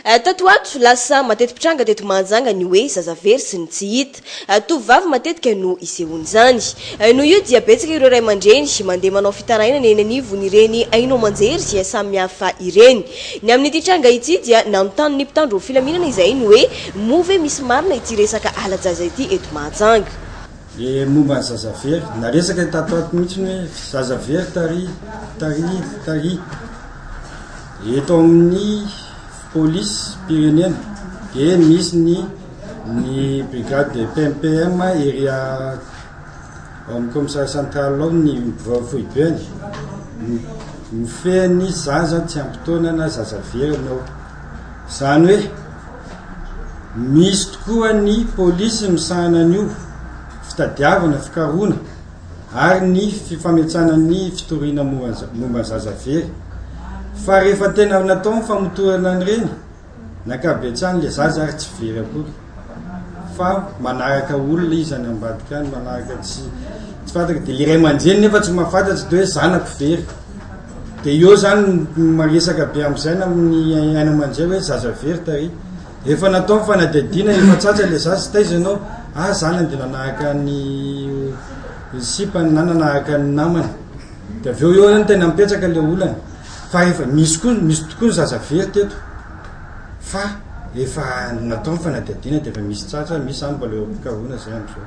Tatoato lasa matetipitranga teto Mahajanga ny hoe zazavery sy ny tsy hita. Tovavy matetika no isehoany zany. Noho io dia betsaka ireo ray aman-dreny mandeha manao fitarainana eny anivon'ireny ainao manjery samihafa ireny. Ny amin'ity tranga ity dia nanontany ny mpitandro filaminana izay ny hoe move misy marina ity resaka alajaza ity eto Mahajanga. Le momba ny zazavery na resaka tatoato mihitsy hoe zazavery tary eto amin'ny polisy pirenena dia misy ny brigade de PMPM area amin'ny commissariat central ao ny foibeny mifehy zaza tsy ampitoana na zazavery anao zany hoe misy tokoa ny polisy misahana an'io fitadiavana fikaroana ary ny fifametsana ny fitoriana momba zazavery fa rehefa tena natao famotorana an'ireny nakabetsany le zaza ary tsy very akory fa manaraka olona izy any ambadika any manaraka tsy fantaka dia le ray aman-dreny nefa tsy mahafantatsy dia hoe zanako very dia eo zany maresaka be amin'izay na amin'ny aina aman-dreny hoe zazavery tary efa natao fanadadiana efa tsatsa le zaza taizanao zanany dia nanaraka ny sipany na nanaraka ny namany dia avy eo any tena mipetsaka le olana fa efa misy tokoa ny zazavery teto fa efa natao fanadadiana dia efa misy tsatsa misy any mba le karoana zay am'izao.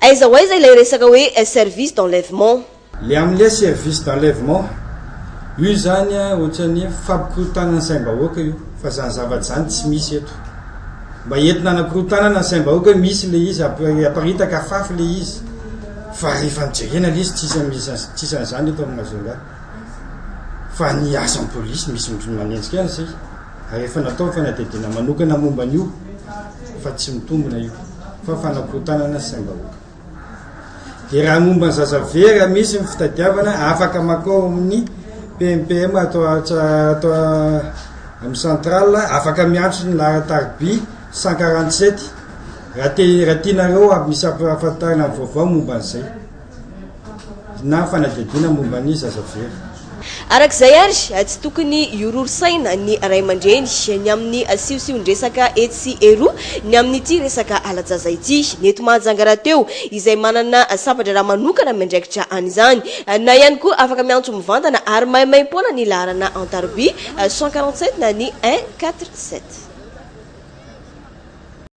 Aiza ho aiza ilay resaka hoe service d'enlèvement. Le amin'ilay service d'enlèvement io zany ohatrany fampikorotana ny saim-bahoaka io fa zany zavatra zany tsy misy eto mba entina anakorotana ny saim-bahoaka misy le izy aparitaka afafy le izy fa rehefa mijerena le izy tsisy an'izany eto Mahajanga fa ny asan'ny polisy misy manenjika an'izay ary efa natao fanadadiana manokana momba an'io fa tsy mitombona io fa fanakorotana ny saim-bahoaka. Dia raha momba ny zazavery misy ny fitadiavana afaka makao amin'ny PMPM atao amin'ny central afaka miantso ny Laratarby 147 raha tianareo misy afatarana amin'ny vaovao momba an'izay na fanadadiana momba ny zazavery. Arak'izay ary tsy tokony iororisaina ny ray aman-dreny ny amin'ny siosiondresaka etsy sy eroa ny amin'ity resaka alajaza ity ny eto Mahajanga rahateo izay manana safatra raha manokana miandraikitra an'izany na ihany koa afaka miantso mivantana ary maimaimpona ny laharana Antarby 147 na ny 147.